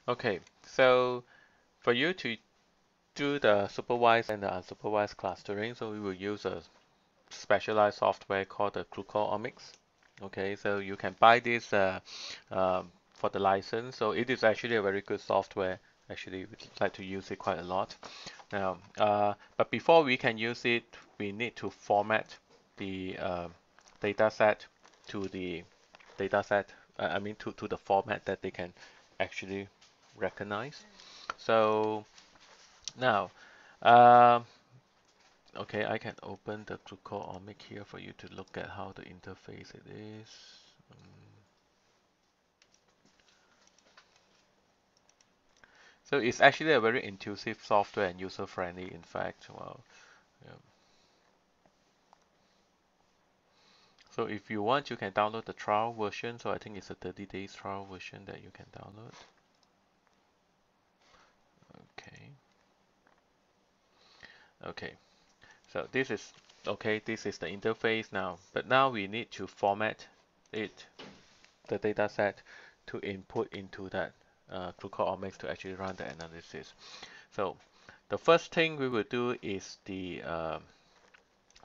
Okay, so for you to do the supervised and the unsupervised clustering, so we will use a specialized software called the Glucomics. Okay, so you can buy this for the license. So it is actually a very good software. Actually, we like to use it quite a lot. Now, but before we can use it, we need to format the data set to the data set. I mean, to the format that they can actually recognize. So now, um okay, I can open the glucomic here for you to look at how the interface it is. So it's actually a very intuitive software and user-friendly, in fact. Well, yeah. So if you want, you can download the trial version. So I think it's a 30 days trial version that you can download. Okay. Okay. So this is okay. This is the interface now. But now we need to format it, the data set, to input into that glucomics to actually run the analysis. So the first thing we will do is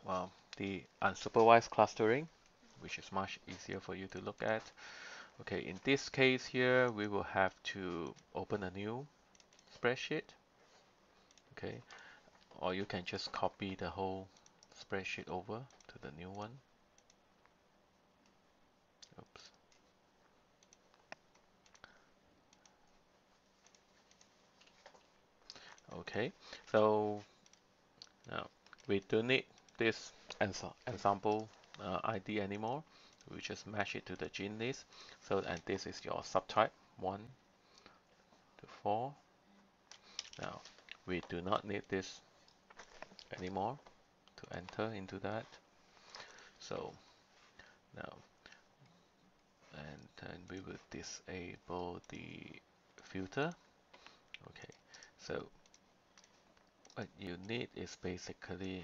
well, the unsupervised clustering, which is much easier for you to look at. Okay, in this case here, we will have to open a new spreadsheet. Okay, or you can just copy the whole spreadsheet over to the new one. Oops. Okay, so now we don't need this ensemble ID anymore. We just match it to the gene list. So, and this is your subtype 1 to 4. Now, we do not need this anymore to enter into that. So now, and then we will disable the filter. Okay, so what you need is basically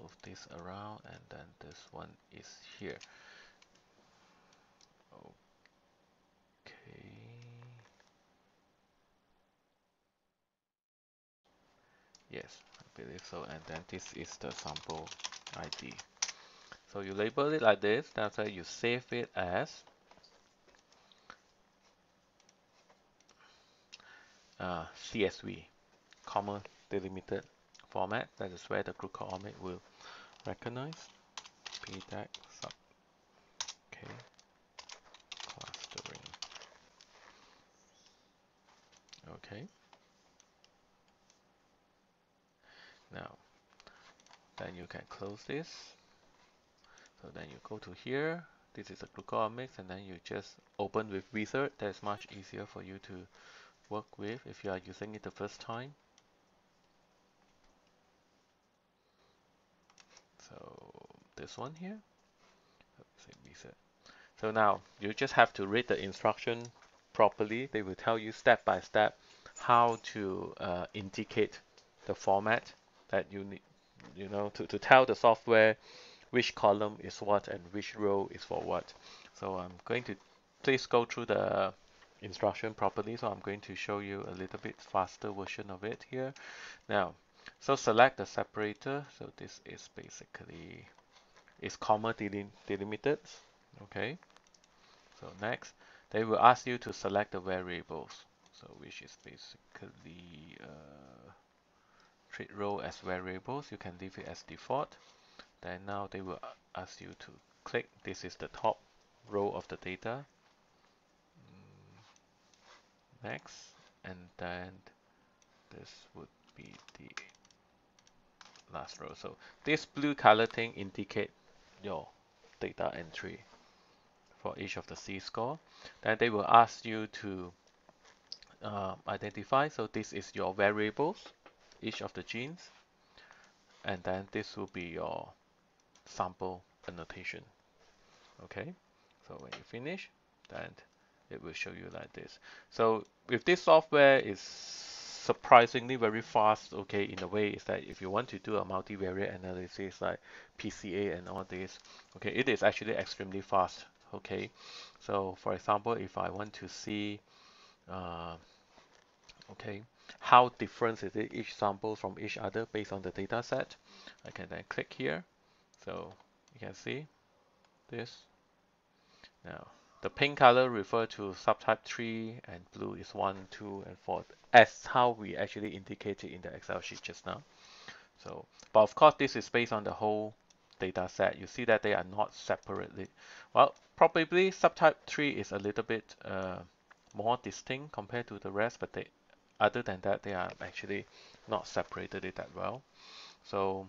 move this around, and then this one is here. Okay. Yes, I believe so. And then this is the sample ID. So you label it like this. That's why you save it as CSV, comma delimited format. That is where the glucomic will recognize. PDAC sub K clustering. Okay. Now, then you can close this. So then you go to here. This is a glucomics, and then you just open with Wizard. That's much easier for you to work with if you are using it the first time. So this one here. Say Wizard. So now you just have to read the instruction properly. They will tell you step by step how to indicate the format that you need, to tell the software which column is what and which row is for what. So I'm going to please go through the instruction properly. So I'm going to show you a little bit faster version of it here. Now, so select the separator. So this is basically is comma delimited. Okay. So next, they will ask you to select the variables. So which is basically treat row as variables. You can leave it as default. Then now they will ask you to click. This is the top row of the data. Next, and then this would be the last row. So this blue color thing indicate your data entry for each of the C-score. Then they will ask you to identify. So this is your variables, each of the genes, and then this will be your sample annotation. Okay, so when you finish, then it will show you like this. So with this software is surprisingly very fast. Okay, in a way is that if you want to do a multivariate analysis like PCA and all this, okay, it is actually extremely fast. Okay, so for example, if I want to see uh, okay, how different is it each sample from each other based on the data set. I can then click here. So you can see this. Now, the pink color refer to subtype 3 and blue is 1, 2, and 4 as how we actually indicated in the Excel sheet just now. So, but of course, this is based on the whole data set. You see that they are not separately. Well, probably subtype 3 is a little bit more distinct compared to the rest, but they, other than that, they are actually not separated it that well. So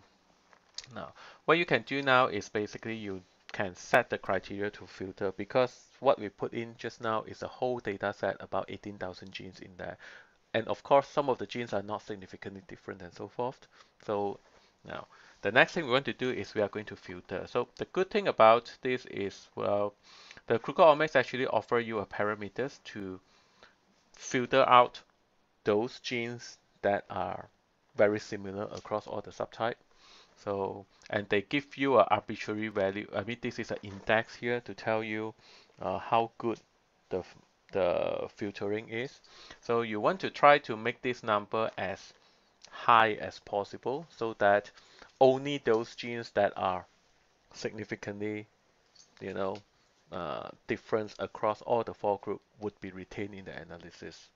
now, what you can do now is basically you can set the criteria to filter because what we put in just now is a whole data set about 18,000 genes in there. And of course, some of the genes are not significantly different and so forth. So now, the next thing we want to do is we are going to filter. So the good thing about this is, well, the glucomics actually offer you a parameters to filter out those genes that are very similar across all the subtypes. So, and they give you an arbitrary value. I mean, this is an index here to tell you how good the the filtering is. So you want to try to make this number as high as possible so that only those genes that are significantly, you know, different across all the four groups would be retained in the analysis.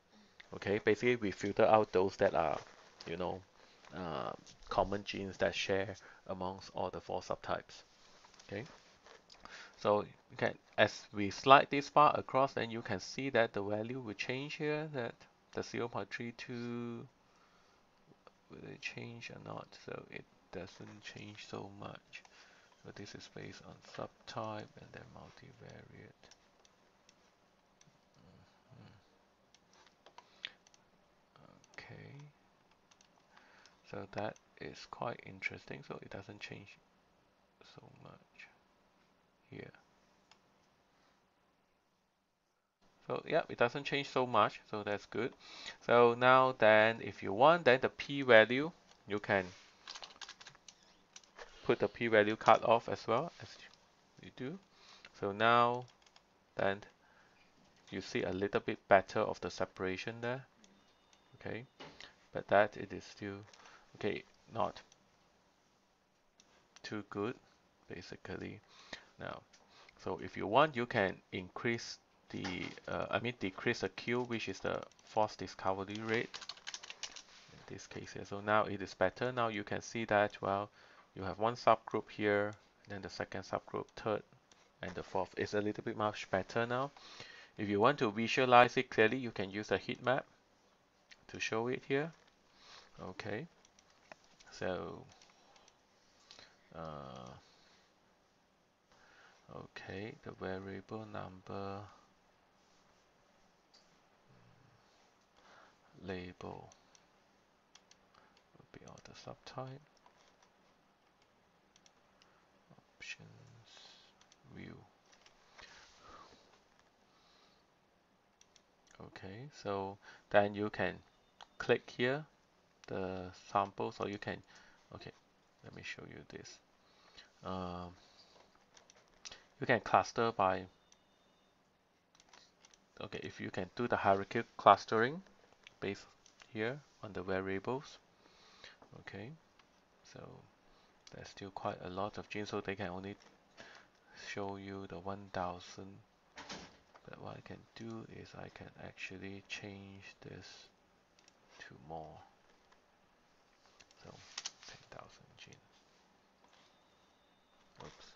Okay, basically we filter out those that are, you know, uh, common genes that share amongst all the four subtypes. Okay, so you can, as we slide this bar across, then you can see that the value will change here. That the 0.32 will it change or not? So it doesn't change so much. So this is based on subtype and then multivariate. Okay, so that is quite interesting. So it doesn't change so much here. So yeah, it doesn't change so much, so that's good. So now then, if you want, then the p-value, you can put the p-value cut off as well as you do. So now then you see a little bit better of the separation there. Okay, but that it is still okay, not too good, basically. Now, so if you want, you can increase the, decrease the Q, which is the false discovery rate. This case here. So now it is better. Now you can see that, well, you have one subgroup here, then the second subgroup, third, and the fourth. It's a little bit much better now. If you want to visualize it clearly, you can use a heat map to show it here. Okay, so uh, okay, the variable number label will be all the subtype options view. Okay, so then you can click here the sample, so you can, okay, let me show you this. Um, you can cluster by, okay, if you can do the hierarchical clustering based here on the variables. Okay, so there's still quite a lot of genes, so they can only show you the 1000. But what I can do is I can actually change this to more. So 10,000 genes. Oops.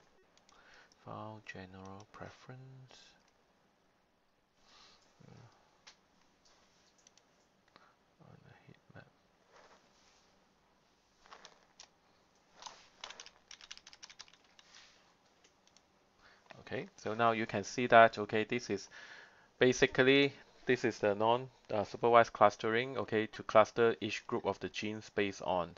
File general preference. On the heat map. Okay, so now you can see that, okay, this is basically, this is the non-supervised clustering, okay, to cluster each group of the genes based on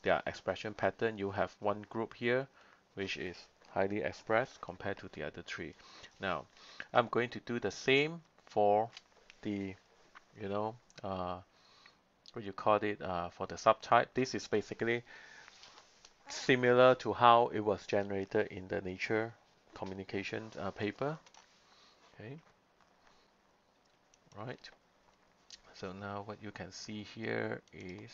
their expression pattern. You have one group here, which is highly expressed compared to the other three. Now, I'm going to do the same for the, you know, what you call it, for the subtype. This is basically similar to how it was generated in the Nature Communication paper. Okay, right? So now what you can see here is,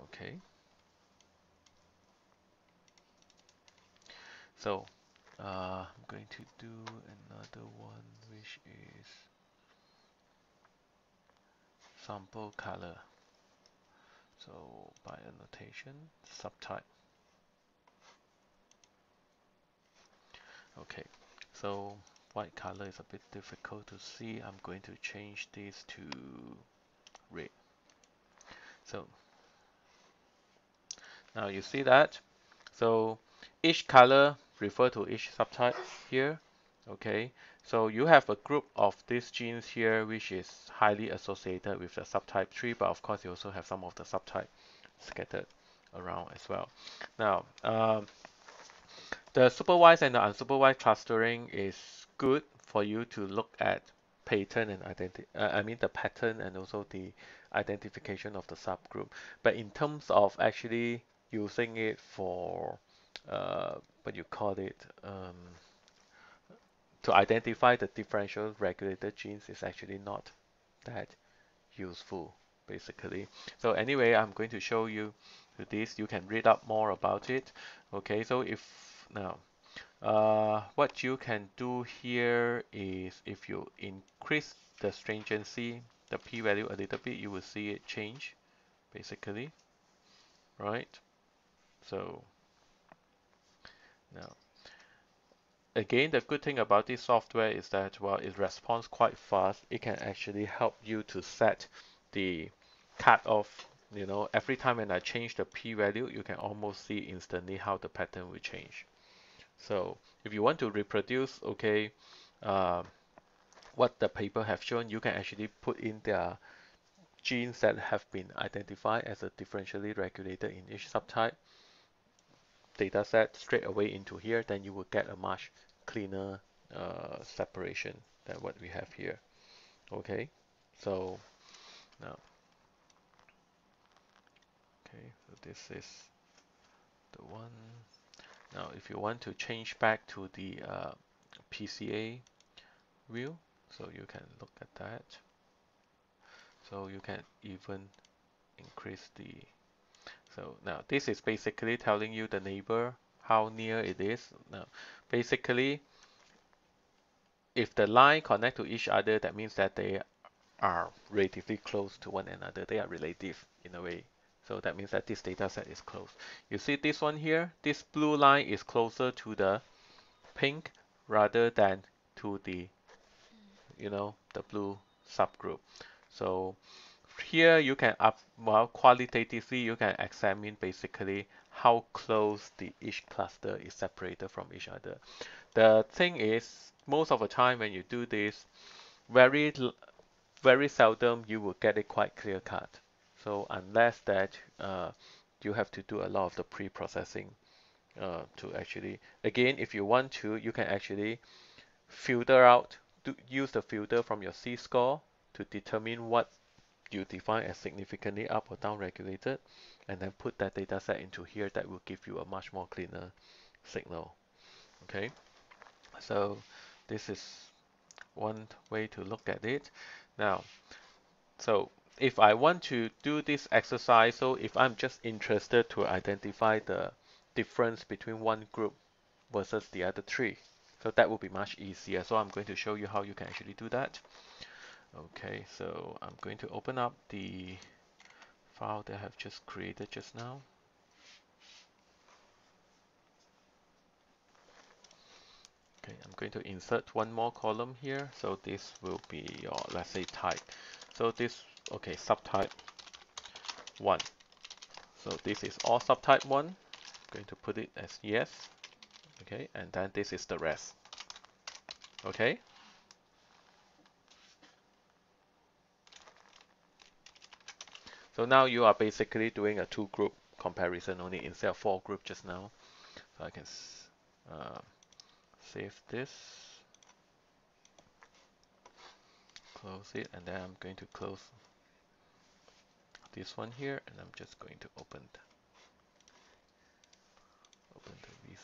okay, so I'm going to do another one, which is sample color. So by annotation, subtype. Okay, so white color is a bit difficult to see. I'm going to change this to red. So now you see that. So each color refer to each subtype here. Okay, so you have a group of these genes here which is highly associated with the subtype tree, but of course you also have some of the subtype scattered around as well. Now, the supervised and the unsupervised clustering is good for you to look at pattern and the pattern and also the identification of the subgroup. But in terms of actually using it for what you call it, to identify the differential regulated genes is actually not that useful, basically. So anyway, I'm going to show you this. You can read up more about it. Okay, so if now what you can do here is if you increase the stringency, the p-value a little bit, you will see it change, basically, right? So now, again, the good thing about this software is that while it responds quite fast, it can actually help you to set the cutoff. You know, every time when I change the p-value, you can almost see instantly how the pattern will change. So if you want to reproduce, okay, uh, what the paper have shown, you can actually put in the genes that have been identified as a differentially regulated in each subtype data set straight away into here, then you will get a much cleaner separation than what we have here. Okay, so now, okay, so this is the one. Now, if you want to change back to the PCA view, so you can look at that. So you can even increase the. So now this is basically telling you the neighbor, how near it is. Now, basically, if the line connect to each other, that means that they are relatively close to one another. They are relative in a way. So that means that this data set is close. You see this one here? This blue line is closer to the pink rather than to the, the blue subgroup. So here you can qualitatively you can examine basically how close the each cluster is separated from each other. The thing is, most of the time when you do this, very very seldom you will get it quite clear cut. So unless that you have to do a lot of the pre-processing to actually, again, if you want to, you can actually filter out, use the filter from your C-score to determine what you define as significantly up or down regulated, and then put that data set into here. That will give you a much more cleaner signal. Okay, so this is one way to look at it. Now, so if I want to do this exercise, so if I'm just interested to identify the difference between one group versus the other three, so that will be much easier. So I'm going to show you how you can actually do that. Okay, so I'm going to open up the file that I have just created just now. Okay, I'm going to insert one more column here. So this will be your, let's say, type. So this, okay, subtype 1. So this is all subtype 1. I'm going to put it as yes. Okay, and then this is the rest. Okay. So now you are basically doing a two-group comparison only instead of four group just now. So I can uh, save this, close it, and then I'm going to close this one here, and I'm just going to open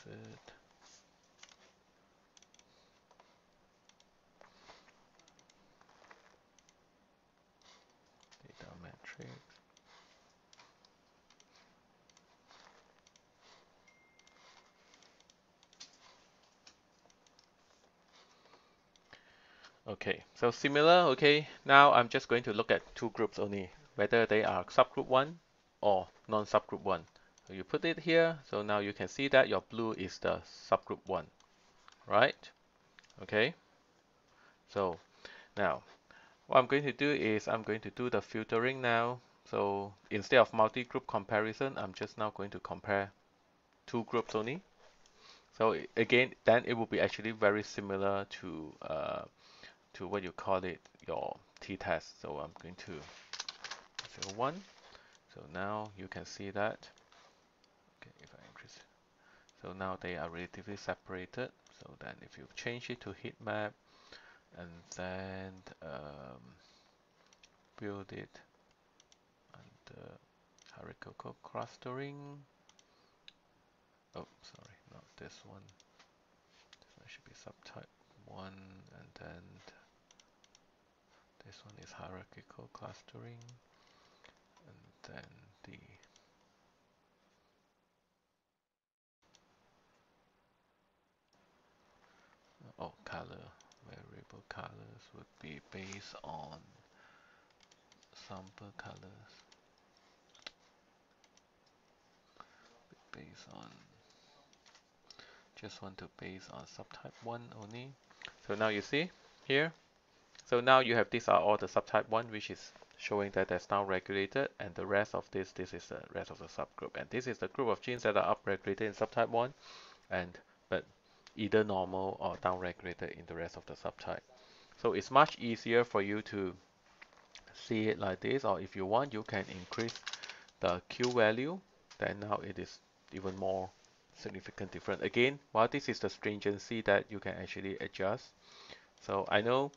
it. Data matrix. Okay, so similar, okay. Now I'm just going to look at two groups only, whether they are subgroup 1 or non-subgroup 1. So you put it here, so now you can see that your blue is the subgroup 1, right? Okay, so now what I'm going to do is I'm going to do the filtering now. So instead of multi-group comparison, I'm just now going to compare two groups only. So again, then it will be actually very similar to what you call it, your t-test. So I'm going to 1. So now you can see that. Okay, if I increase, so now they are relatively separated. So then if you change it to heat map and then build it under hierarchical clustering. Oh, sorry, not this one. This one should be subtype 1, and then this one is hierarchical clustering, and then the color variable colors would be based on sample colors, based on just want to base on subtype 1 only. So now you see here. So now you have these are all the subtype 1, which is showing that that's now regulated, and the rest of this is the rest of the subgroup. And this is the group of genes that are upregulated in subtype 1, and but either normal or downregulated in the rest of the subtype. So it's much easier for you to see it like this, or if you want, you can increase the Q value, then now it is even more significant different. Again, while this is the stringency that you can actually adjust. So I know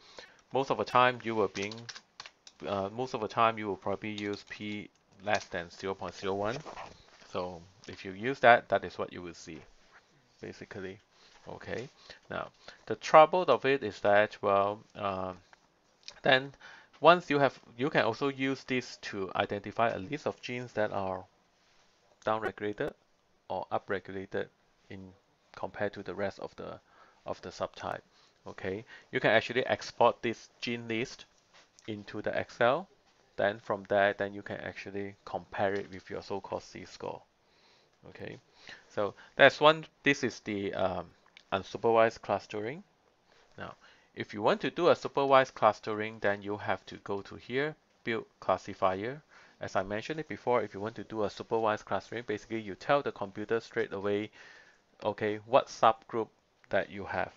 most of the time you will probably use P less than 0.01. So if you use that, that is what you will see, basically. Okay. Now the trouble of it is that, well, then once you can also use this to identify a list of genes that are downregulated or upregulated in compared to the rest of the subtype. Okay, you can actually export this gene list into the Excel. Then from there, then you can actually compare it with your so-called C-score. Okay, so that's one. This is the unsupervised clustering. Now, if you want to do a supervised clustering, then you have to go to here, build classifier. As I mentioned it before, if you want to do a supervised clustering, basically you tell the computer straight away, okay, what subgroup that you have,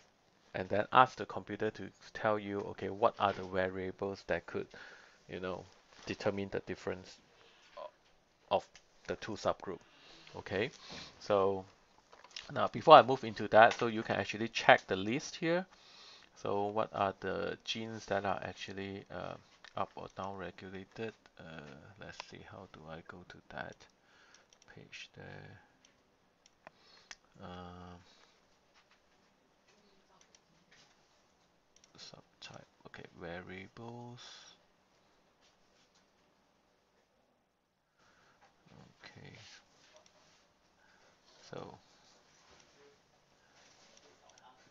and then ask the computer to tell you, okay, what are the variables that could, you know, determine the difference of the two subgroup. Okay, so now before I move into that, so you can actually check the list here. So what are the genes that are actually up or down regulated? Let's see, how do I go to that page there? Um, Subtype, okay, variables. Okay, so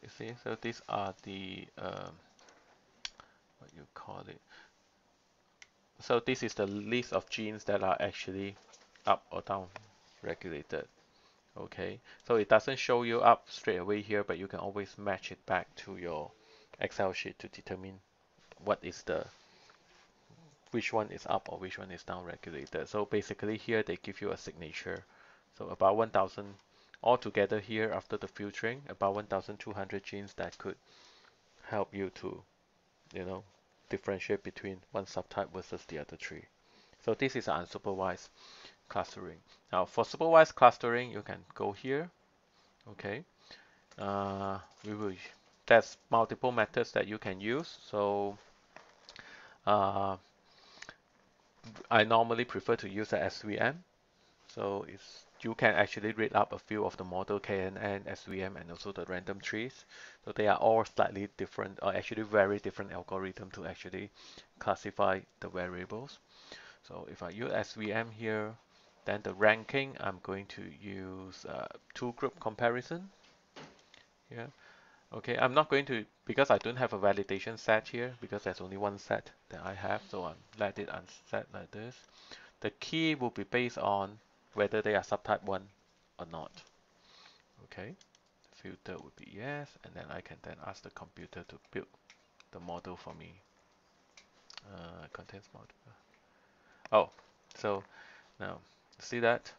you see, so these are the what you call it. So this is the list of genes that are actually up or down regulated. Okay, so it doesn't show you up straight away here, but you can always match it back to your Excel sheet to determine what is which one is up or which one is down regulated. So basically here they give you a signature. So about 1,000 altogether here after the filtering, about 1,200 genes that could help you to, you know, differentiate between one subtype versus the other three. So this is unsupervised clustering. Now for supervised clustering, you can go here. Okay, we will. There's multiple methods that you can use. So I normally prefer to use a SVM. So it's you can actually read up a few of the model KNN, SVM, and also the random trees. So they are all slightly different, or actually very different algorithm to actually classify the variables. So if I use SVM here, then the ranking, I'm going to use two group comparison. Yeah. Okay, I'm not going to, because I don't have a validation set here, because there's only one set that I have, so I'll let it unset like this. The key will be based on whether they are subtype 1 or not. Okay, filter would be yes, and then I can then ask the computer to build the model for me. Contains model. Oh, so now see that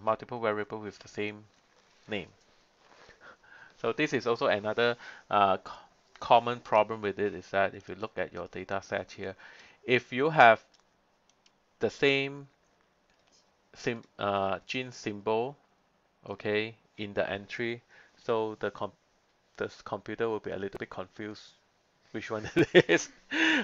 multiple variable with the same name. So this is also another common problem with it, is that if you look at your data set here, if you have the same gene symbol, okay, in the entry, so the computer will be a little bit confused which one it is.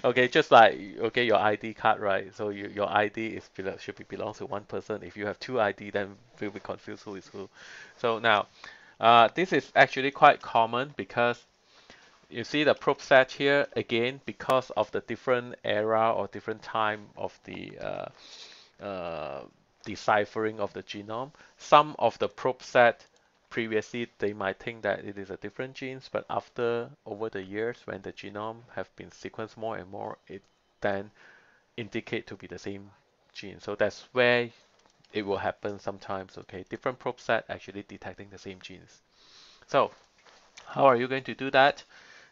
Okay, just like okay your ID card, right? So your ID is should be belongs to one person. If you have two ID, then we'll be confused who is who. So now, this is actually quite common because you see the probe set here again because of the different era or different time of the deciphering of the genome. Some of the probe set previously they might think that it is a different genes, but after over the years when the genome have been sequenced more and more, it then indicate to be the same gene. So that's where it will happen sometimes. Okay, different probe set actually detecting the same genes. So how are you going to do that?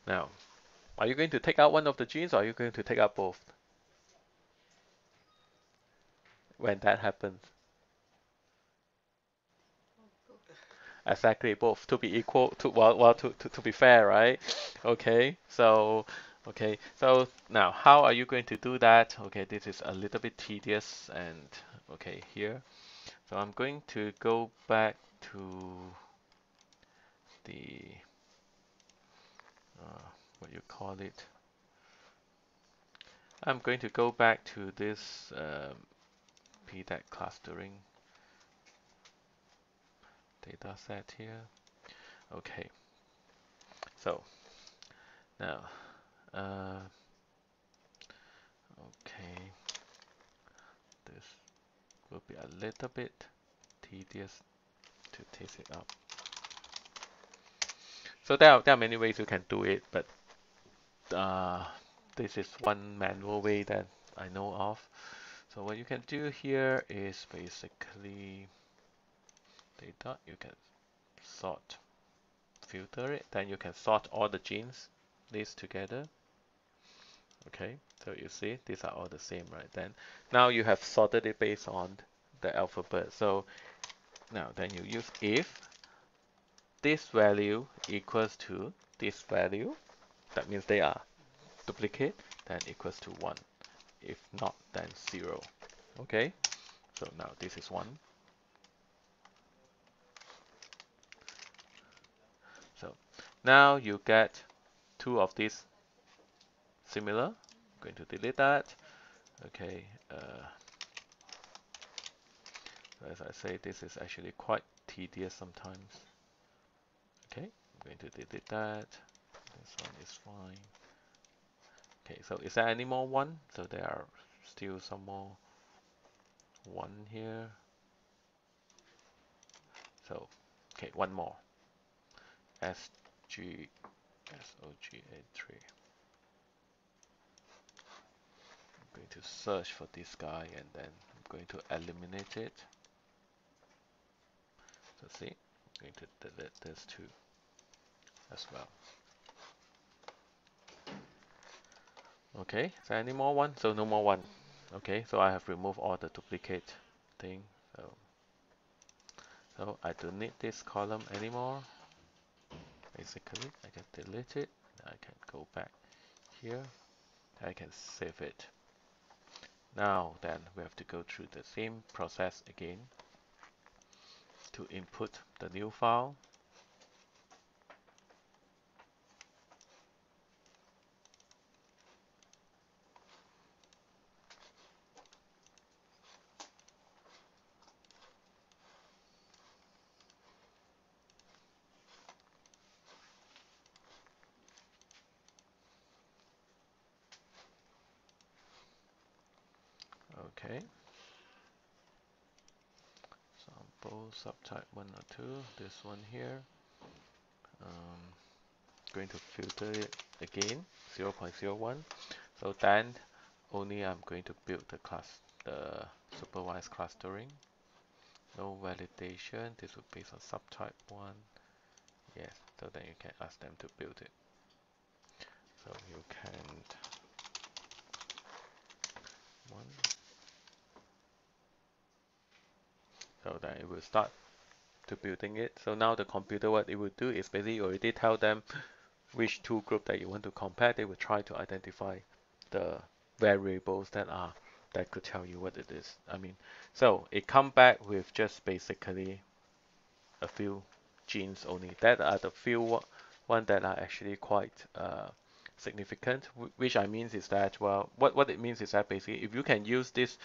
Now, are you going to take out one of the genes or are you going to take out both when that happens? Exactly, both to be equal to well to be fair, right? Okay, so now how are you going to do that? Okay, this is a little bit tedious and okay here. So I'm going to go back to the what you call it. I'm going to go back to this PDAC clustering data set here. Okay, so now okay, this will be a little bit tedious to test it out. So there are many ways you can do it, but this is one manual way that I know of. So what you can do here is basically data, you can sort, filter it, then you can sort all the genes list together. Okay, so you see these are all the same, right? Then now you have sorted it based on the alphabet. So now then you use if this value equals to this value, that means they are duplicate, then equals to 1. If not, then 0. Okay, so now this is 1. So now you get two of these similar. I'm going to delete that. Okay, as I say, this is actually quite tedious sometimes. Okay, I'm going to delete that. This one is fine. Okay, so is there any more 1? So there are still some more 1 here. So, okay, one more. SOGA3. I'm going to search for this guy and then I'm going to eliminate it. So see, I'm going to delete this too as well. Okay, is there any more 1? So no more 1. Okay, so I have removed all the duplicate thing. So I don't need this column anymore. Basically, I can delete it. I can go back here. I can save it. Now then, we have to go through the same process again to input the new file. Okay. Sample subtype 1 or 2. This one here. Going to filter it again, 0.01. So then only I'm going to build the supervised clustering. No validation. This will be based on subtype 1. Yes. So then you can ask them to build it. So you can 1. So then it will start to building it. So now the computer, what it will do is basically already tell them which two groups that you want to compare. They will try to identify the variables that could tell you what it is. I mean, so it come back with just basically a few genes only. That are the few one that are actually quite significant. Which I means is that, well, what it means is that basically if you can use this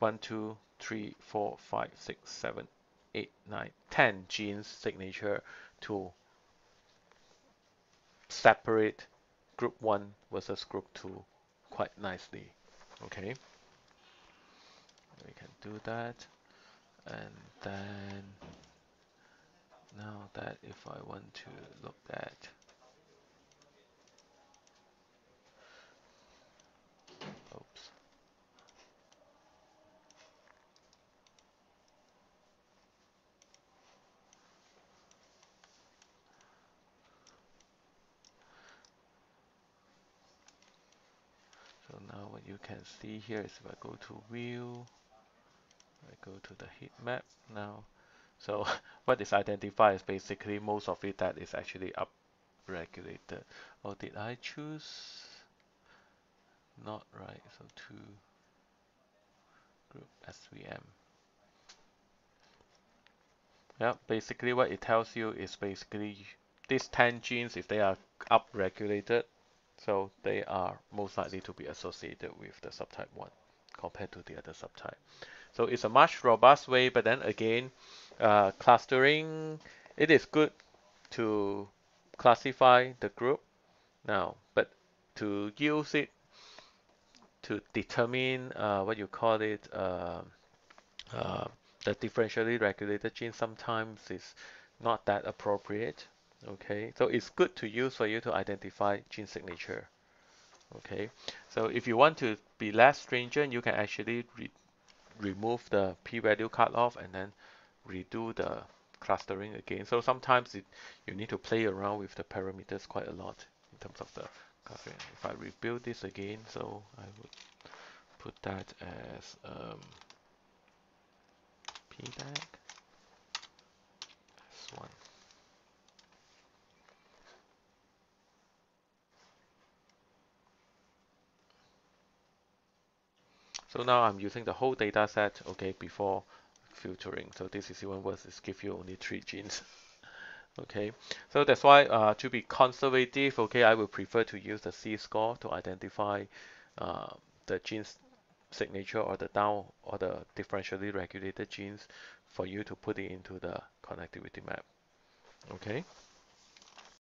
1, 2, 3, 4, 5, 6, 7, 8, 9, 10 genes signature to separate group 1 versus group 2 quite nicely. Okay, we can do that. And then now that if I want to look at, oops. So now what you can see here is if I go to view, I go to the heat map now. So what is identified is basically most of it that is actually upregulated. Oh, did I choose? Not right. So to group SVM. Yeah, basically what it tells you is basically these 10 genes, if they are upregulated, so they are most likely to be associated with the subtype 1 compared to the other subtype. So it's a much robust way, but then again, clustering, it is good to classify the group now, but to use it to determine what you call it, uh, the differentially regulated gene sometimes is not that appropriate. Okay, so it's good to use for you to identify gene signature. Okay, so if you want to be less stringent, you can actually remove the p-value cutoff and then redo the clustering again. So sometimes you need to play around with the parameters quite a lot in terms of the clustering. If I rebuild this again, so I would put that as p-back s1. So now I'm using the whole data set, okay, before filtering. So this is even worse, it's give you only 3 genes. Okay, so that's why to be conservative, okay, I would prefer to use the C-score to identify uh, the genes signature or the down or the differentially regulated genes for you to put it into the connectivity map. Okay.